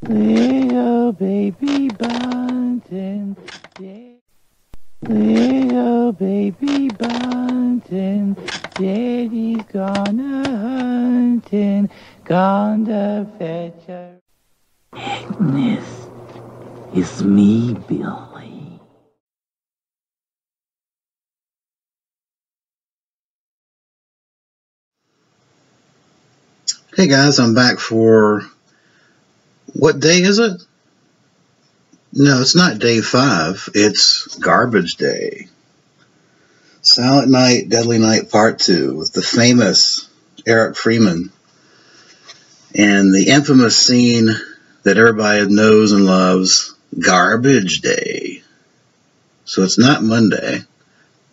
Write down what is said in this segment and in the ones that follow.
Little baby bunting, yeah. Little baby bunting, daddy's gone hunting, gonna fetch a... Agnes, it's me, Billy. Hey guys, I'm back for, what day is it? No, it's not day 5, it's Garbage Day. Silent Night, Deadly Night Part 2 with the famous Eric Freeman and the infamous scene that everybody knows and loves, Garbage Day. So it's not Monday,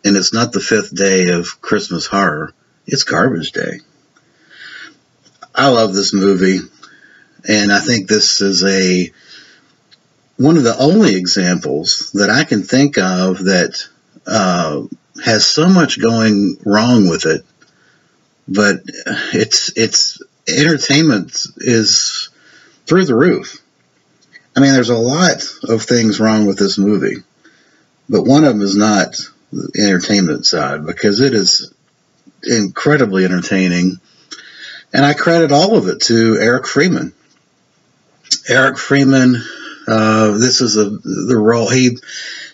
and it's not the 5th day of Christmas horror, it's Garbage Day. I love this movie, and I think this is one of the only examples that I can think of that has so much going wrong with it, but its entertainment is through the roof. I mean, there's a lot of things wrong with this movie, but one of them is not the entertainment side, because it is incredibly entertaining. And I credit all of it to Eric Freeman. Eric Freeman, this is the role,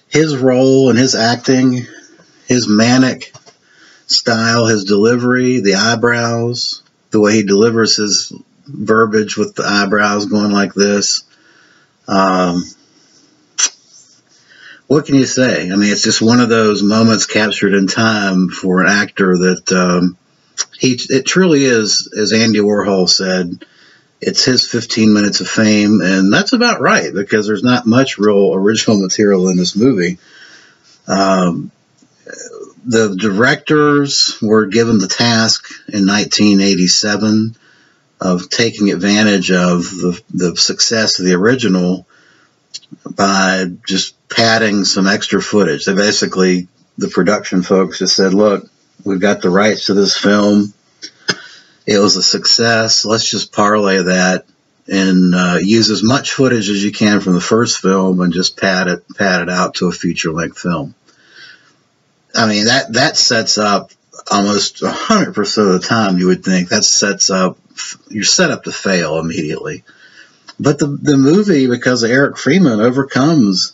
his role and his acting, his manic style, his delivery, the eyebrows, the way he delivers his verbiage with the eyebrows going like this. What can you say? I mean, it's just one of those moments captured in time for an actor that it truly is, as Andy Warhol said, it's his 15 minutes of fame, and that's about right, because there's not much real original material in this movie. The directors were given the task in 1987 of taking advantage of the success of the original by just padding some extra footage. They basically, the production folks just said, look, we've got the rights to this film. It was a success. Let's just parlay that and use as much footage as you can from the first film and just pad it out to a feature-length film. I mean, that sets up almost 100% of the time, you would think, you're set up to fail immediately. But the movie, because of Eric Freeman, overcomes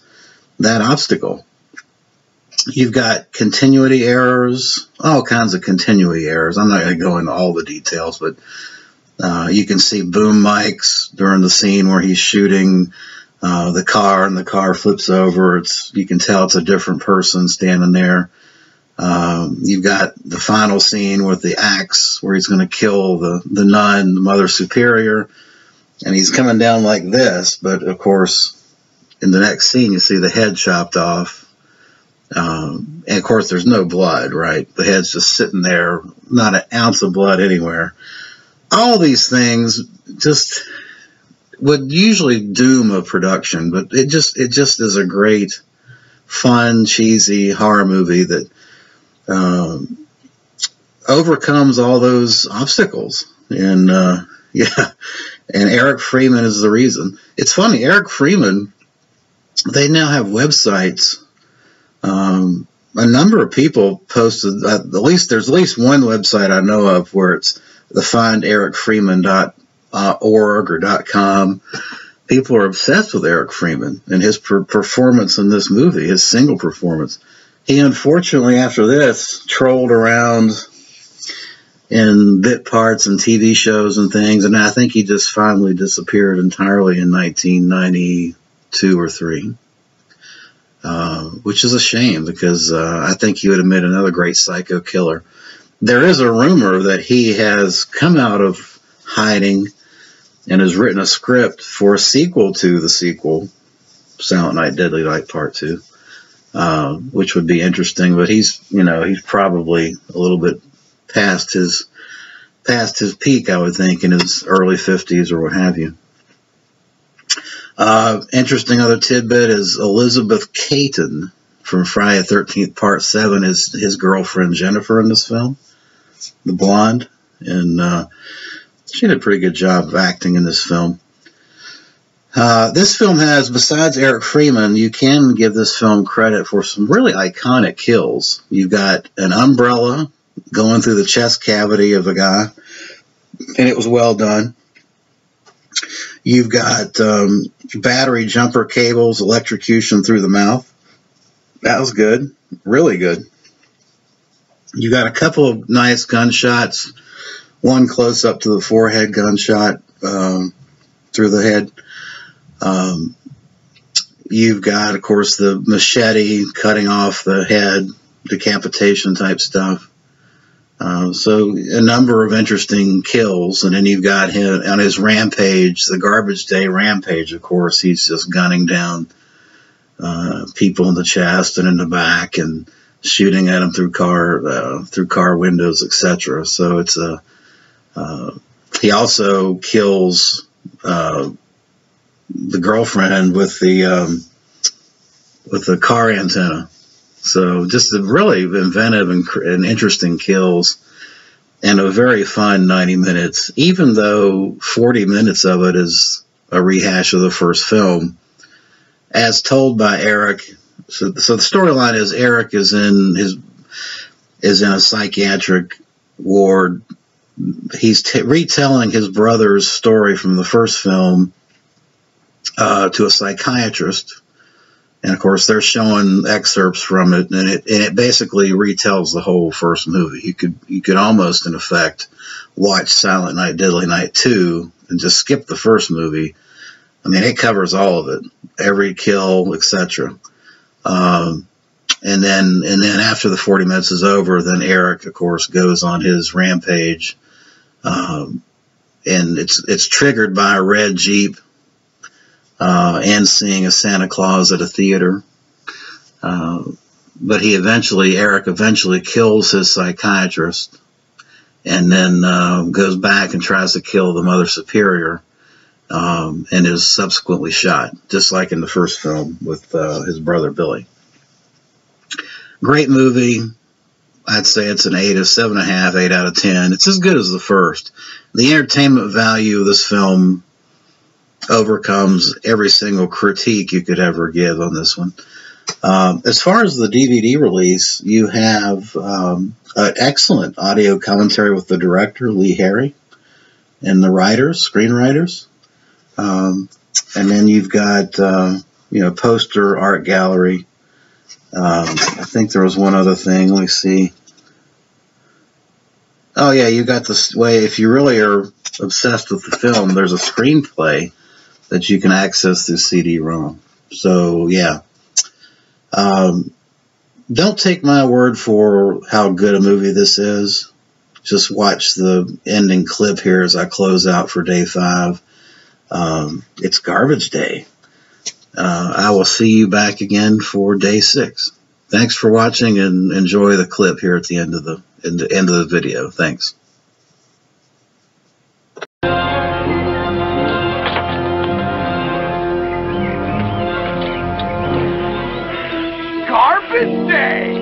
that obstacle. You've got continuity errors, all kinds of continuity errors. I'm not going to go into all the details, but you can see boom mics during the scene where he's shooting the car and the car flips over. You can tell it's a different person standing there. You've got the final scene with the axe where he's going to kill the nun, the Mother Superior, and he's coming down like this, but of course in the next scene you see the head chopped off. And of course there's no blood, right? The head's just sitting there, not an ounce of blood anywhere. All these things just would usually doom a production, but it just is a great, fun, cheesy horror movie that overcomes all those obstacles. And yeah, and Eric Freeman is the reason. It's funny, Eric Freeman, they now have websites. A number of people posted, there's at least one website I know of where it's the findericfreeman.org or .com. People are obsessed with Eric Freeman and his performance in this movie, his single performance. He unfortunately, after this, trolled around in bit parts and TV shows and things, and I think he just finally disappeared entirely in 1992 or 3. Which is a shame, because I think he would have made another great psycho killer. There is a rumor that he has come out of hiding and has written a script for a sequel to the sequel, Silent Night, Deadly Night Part 2, which would be interesting. But he's probably a little bit past his peak, I would think, in his early 50s or what have you. Interesting other tidbit is Elizabeth Caton from Friday the 13th Part 7 is his girlfriend Jennifer in this film, the blonde, and she did a pretty good job of acting in this film. This film has, besides Eric Freeman, you can give this film credit for some really iconic kills. You've got an umbrella going through the chest cavity of a guy, and it was well done. You've got battery jumper cables, electrocution through the mouth. That was good, really good. You got a couple of nice gunshots, one close up to the forehead gunshot through the head. You've got, of course, the machete cutting off the head, decapitation type stuff. So a number of interesting kills. And then you've got him on his rampage, the Garbage Day rampage, of course. He's just gunning down people in the chest and in the back and shooting at them through car windows, etc. So it's he also kills the girlfriend with the car antenna. So just a really inventive and interesting kills, and a very fun 90 minutes, even though 40 minutes of it is a rehash of the first film, as told by Eric. So the storyline is Eric is in a psychiatric ward. He's retelling his brother's story from the first film to a psychiatrist, and of course they're showing excerpts from it, and it basically retells the whole first movie. You could almost, in effect, watch Silent Night, Deadly Night 2 and just skip the first movie. I mean, it covers all of it, every kill, etc. And then after the 40 minutes is over, then Eric, of course, goes on his rampage, and it's triggered by a red Jeep. And seeing a Santa Claus at a theater. But Eric eventually kills his psychiatrist, and then goes back and tries to kill the Mother Superior, and is subsequently shot, just like in the first film with his brother Billy. Great movie. I'd say it's an 7.5, 8 out of 10. It's as good as the first. The entertainment value of this film overcomes every single critique you could ever give on this one. As far as the DVD release, you have an excellent audio commentary with the director, Lee Harry, and the screenwriters. And then you've got, poster, art gallery. I think there was one other thing. Let me see. Oh, yeah, you got this way. If you really are obsessed with the film, there's a screenplay that you can access through CD-ROM. So, yeah. Don't take my word for how good a movie this is. Just watch the ending clip here as I close out for day 5. It's Garbage Day. I will see you back again for day 6. Thanks for watching, and enjoy the clip here at the end of the video. Thanks. Garbage Day!